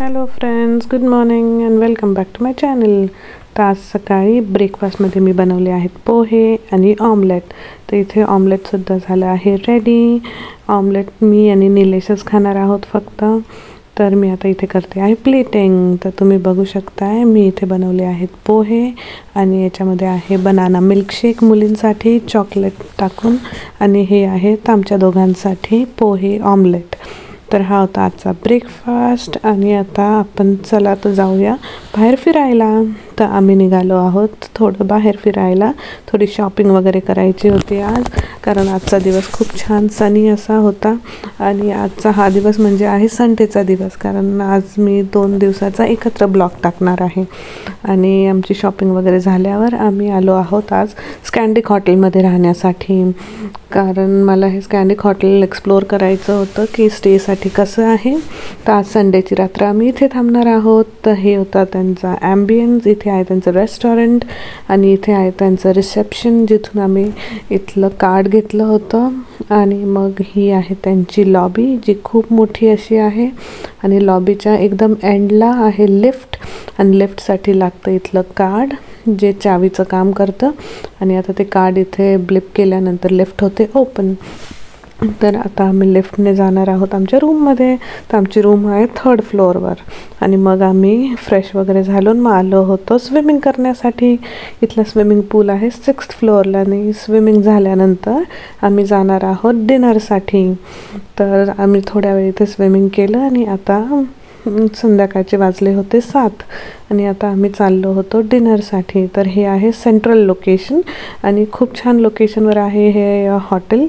Hello friends, good morning and welcome back to my channel. तर आज सकाळी ब्रेकफास्टमध्ये मी बनवले आहेत पोहे आणि ऑमलेट. तर इथे ऑमलेटसुद्धा झालं आहे रेडी. ऑमलेट मी आणि निलेशच खाणार आहोत फक्त. तर मी आता इथे करते आहे प्लेटिंग. तर तुम्ही बघू शकताय मी इथे बनवले आहेत पोहे आणि याच्यामध्ये आहे बनाना मिल्कशेक मुलींसाठी चॉकलेट टाकून, आणि हे आहेत आमच्या दोघांसाठी पोहे ऑमलेट. तर हा होता आजचा ब्रेकफास्ट. आणि आता आपण चला तर जाऊया बाहेर फिरायला. तर आम्ही निघालो आहोत थोडं बाहेर फिरायला. थोडी शॉपिंग वगैरे करायची होती आज, कारण आजचा दिवस खूप छान सनी असा होता. आणि आजचा हा दिवस म्हणजे आहे संडेचा दिवस, कारण आज मी 2 दिवसाचा एकत्र ब्लॉग टाकणार आहे. आणि आमची शॉपिंग वगैरे झाल्यावर आम्ही आलो आहोत आज स्कँडिक हॉटेलमध्ये राहण्यासाठी, कारण मला हे स्कँडिक हॉटेल एक्सप्लोअर करायचं होतं की स्टेसाठी कसं आहे. तर आज संडेची रात्र आम्ही इथे थांबणार आहोत. तर हे होता त्यांचा ॲम्बियन्स. इथे आहे त्यांचं रेस्टॉरंट आणि इथे आहे त्यांचं रिसेप्शन, जिथून आम्ही इथलं कार्ड घेतलं होतं. आणि मग ही आहे त्यांची लॉबी, जी खूप मोठी अशी आहे. आणि लॉबीच्या एकदम एंडला आहे लिफ्ट, आणि लिफ्टसाठी लागतं इथलं कार्ड जे चावीचं काम करतं. आणि आता ते कार्ड इथे ब्लिप केल्यानंतर लिफ्ट होते ओपन. तर आता आम्ही लिफ्टने जाणार आहोत आमच्या रूममध्ये. तर आमची रूम आहे 3rd फ्लोअरवर. आणि मग आम्ही फ्रेश वगैरे झालून मग आलो होतो स्विमिंग करण्यासाठी. इथलं स्विमिंग पूल आहे 6th फ्लोअरला. आणि स्विमिंग झाल्यानंतर आम्ही जाणार आहोत डिनरसाठी. तर आम्ही थोड्या वेळ इथे स्विमिंग केलं आणि आता संध्याकाळचे वाजले होते 7, आणि आता आम्ही चाललो होतो डिनरसाठी. तर हे आहे सेंट्रल लोकेशन आणि खूप छान लोकेशनवर आहे हे हॉटेल,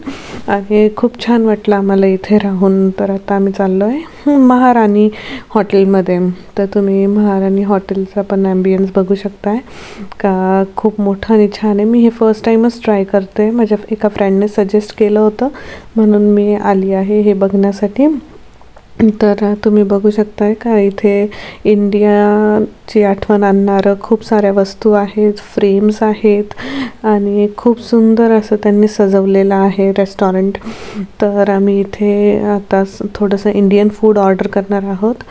आणि खूप छान वाटलं आम्हाला इथे राहून. तर आता आम्ही चाललो आहे महाराणी हॉटेलमध्ये. तर तुम्ही महाराणी हॉटेलचा पण ॲम्बियन्स बघू शकताय का, खूप मोठं आणि छान आहे. मी हे फर्स्ट टाईमच ट्राय करते. माझ्या एका फ्रेंडने सजेस्ट केलं होतं म्हणून मी आली आहे हे बघण्यासाठी. तर तुम्ही बघू शकताय का इथे इंडियाची आठवण आणणारं खूप साऱ्या वस्तू आहेत, फ्रेम्स आहेत, आणि खूप सुंदर असं त्यांनी सजवलेलं आहे रेस्टॉरंट. तर आम्ही इथे आता थोडंसं इंडियन फूड ऑर्डर करणार आहोत.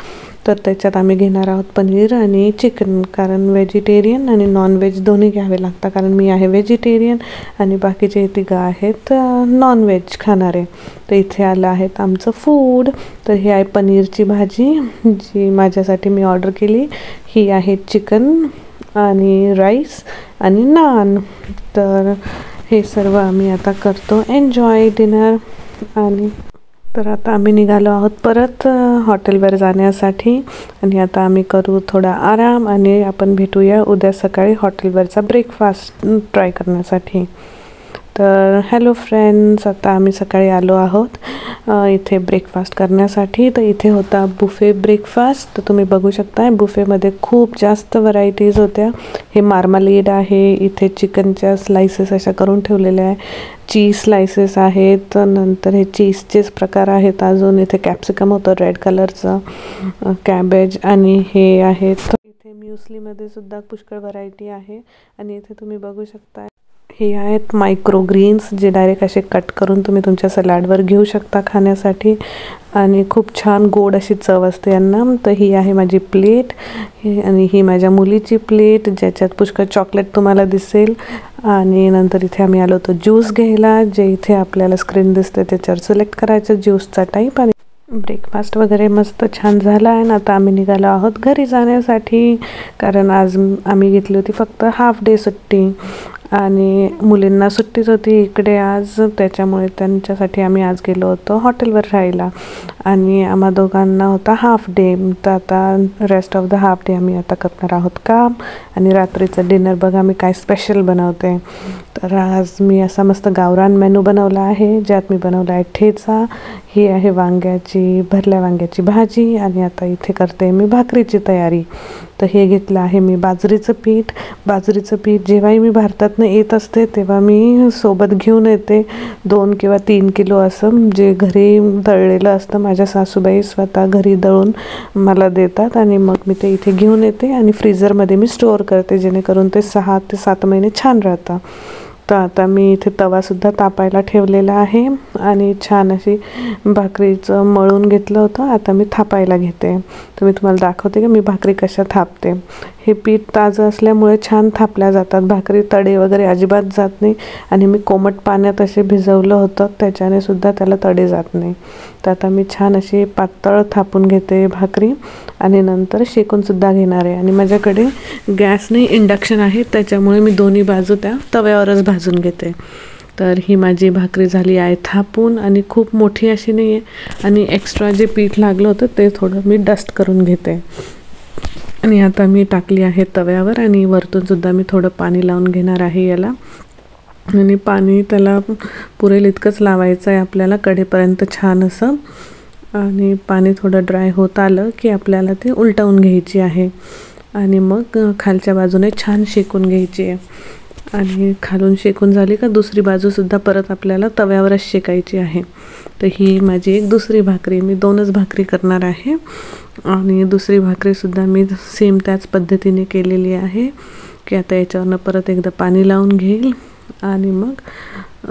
तर त्याच्यात आम्ही घेणार आहोत पनीर आणि चिकन, कारण व्हेजिटेरियन आणि नॉनव्हेज दोन्ही घ्यावे लागतात. कारण मी आहे व्हेजिटेरियन आणि बाकीचे 3 आहेत नॉनव्हेज खाणारे. तर इथे आलं आहेत आमचं फूड. तर हे आहे पनीरची भाजी जी माझ्यासाठी मी ऑर्डर केली. ही आहे चिकन आणि राईस आणि नान. तर हे सर्व आम्ही आता करतो एन्जॉय डिनर. आणि तर आता आम्ही निघालो आहोत परत हॉटेलवर जाण्यासाठी. आणि आता आम्ही करू थोडा आराम आणि आपण भेटूया उद्या सकाळी हॉटेलवरचा ब्रेकफास्ट ट्राय करण्यासाठी. तर हॅलो फ्रेंड्स, आता आम्ही सकाळी आलो आहोत इथे ब्रेकफास्ट करण्यासाठी. तर इथे होता बुफे ब्रेकफास्ट. तर तुम्ही बघू शकता बुफेमध्ये खूप जास्त व्हरायटीज होत्या. हे मार्मालेड आहे, इथे चिकनच्या स्लायसेस अशा करून ठेवलेल्या आहे, चीज स्लायसेस आहेत, नंतर हे चीजचेच प्रकार आहेत, अजून इथे कॅप्सिकम होतं रेड कलरचं, कॅबेज, आणि हे आहेत इथे म्युस्लीमध्ये सुद्धा पुष्कळ व्हरायटी आहे. आणि इथे तुम्ही बघू शकता हे आहेत मायक्रो ग्रीन्स, जे डायरेक्ट असे कट करून तुम्ही तुमच्या सलाडवर घेऊ शकता खाण्यासाठी, आणि खूप छान गोड अशी चव असते यांना. तर ही आहे माझी प्लेट, आणि ही माझ्या मुलीची प्लेट ज्याच्यात पुष्कळ चॉकलेट तुम्हाला दिसेल. आणि नंतर इथे आम्ही आलो होतो ज्यूस घ्यायला, जे इथे आपल्याला स्क्रीन दिसते त्याच्यावर सिलेक्ट करायचं ज्यूसचा टाईप. आणि ब्रेकफास्ट वगैरे मस्त छान झाला आहे. आता आम्ही निघालो आहोत घरी जाण्यासाठी, कारण आज आम्ही घेतली होती फक्त हाफ डे सुट्टी आणि मुलींना सुट्टीच होती इकडे आज, त्याच्यामुळे त्यांच्यासाठी आम्ही आज गेलो होतो हॉटेलवर राहायला. आणि आम्हा दोघांना होता हाफ डे. तर आता rest of the half day आम्ही आता करणार आहोत काम. आणि रात्रीचं डिनर बघा मी काय स्पेशल बनवते. तर आज मी असा मस्त गावरान मेनू बनवला आहे, ज्यात मी बनवला आहे ठेचा, ही आहे भरल्या वांग्याची भाजी, आणि आता इथे करते मी भाकरीची तयारी. तर हे घेतलं आहे मी बाजरीचं पीठ. जेव्हाही मी भारतातनं येत असते तेव्हा मी सोबत घेऊन येते 2 किंवा 3 किलो असं, जे घरी दळलेलं असतं. माझ्या सासूबाई स्वतः घरी दळून मला देतात, आणि मग मी ते इथे घेऊन येते आणि फ्रीझरमध्ये मी स्टोअर करते, जेणेकरून ते 6 ते 7 महिने छान राहतं. तर आता मी इथे तवासुद्धा तापायला ठेवलेला आहे. आणि छान अशी भाकरीचं मळून घेतलं होतं. आता मी थापायला घेते. तर मी तुम्हाला दाखवते की मी भाकरी कशा थापते. हे पीठ ताजं असल्यामुळे छान थापल्या जातात भाकरी, तडे वगैरे अजिबात जात नाही. आणि मी कोमट पाण्यात असे भिजवलं होतं, त्याच्याने सुद्धा त्याला तडे जात नाही. तर आता मी छान अशी पातळ थापून घेते भाकरी आणि नंतर शेकून सुद्धा घेणार आहे. आणि माझ्याकडे गॅस नाही, इंडक्शन आहे, त्याच्यामुळे मी दोन्ही बाजू त्या तव्यावरच भाजून घेते. तर ही माझी भाकरी झाली आहे थापून, आणि खूप मोठी अशी नाही आहे. आणि एक्स्ट्रा जे पीठ लागलं होतं ते थोडं मी डस्ट करून घेते. आणि आता मी टाकली आहे तव्यावर, आणि वरतून सुद्धा मी थोडं पाणी लावून घेणार आहे याला. आणि पाणी त्याला पुरेल इतकंच लावायचं आहे आपल्याला कडेपर्यंत छान असं. आणि पाणी थोडं ड्राय होत आलं की आपल्याला ते उलटवून घ्यायची आहे आणि मग खालच्या बाजूने छान शेकून घ्यायची आहे. आणि खालून शेकून झाली का दुसरी बाजूसुद्धा परत आपल्याला तव्यावरच शेकायची आहे. तर ही माझी एक दुसरी भाकरी, मी 2च भाकरी करणार आहे. आणि दुसरी भाकरीसुद्धा मी सेम त्याच पद्धतीने केलेली आहे की आता याच्यावरनं परत एकदा पाणी लावून घेईल आणि मग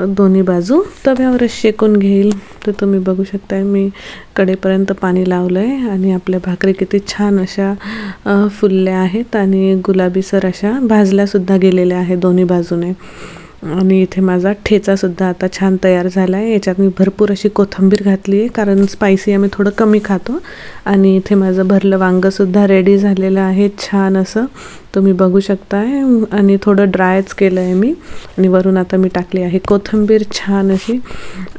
दोन्ही बाजू तव्यावरच शेकून घेईल. तर तुम्ही बघू शकताय मी कडेपर्यंत पाणी लावलं आहे आणि आपल्या भाकरी किती छान अशा फुलल्या आहेत आणि गुलाबीसर अशा भाजल्यासुद्धा गेलेल्या आहेत दोन्ही बाजूने. आणि इथे माझा ठेचासुद्धा आता छान तयार झाला आहे. याच्यात मी भरपूर अशी कोथिंबीर घातली आहे कारण स्पायसी आम्ही थोडं कमी खातो. आणि इथे माझं भरलं वांगंसुद्धा रेडी झालेलं आहे छान असं, तुम्ही बघू शकताय. आणि थोडं ड्रायच केलं आहे मी. आणि वरून आता मी टाकली आहे कोथिंबीर छान अशी.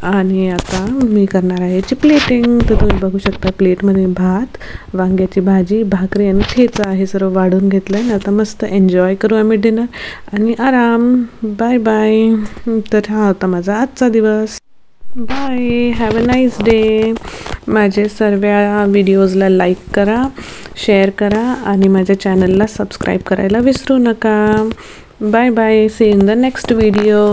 आणि आता मी करणार आहे याची प्लेटिंग. तर तुम्ही बघू शकता प्लेटमध्ये भात, वांग्याची भाजी, भाकरी आणि ठेचा आहे सर्व वाढून घेतलं आहे. आता मस्त एन्जॉय करू आम्ही डिनर आणि आराम. Bye bye. तर हा होता माझा आजचा दिवस. Bye, have a nice day. माझे सर्व व्हिडिओजला लाईक करा, शेअर करा आणि माझ्या चॅनलला सबस्क्राईब करायला विसरू नका. Bye bye. See in the next video.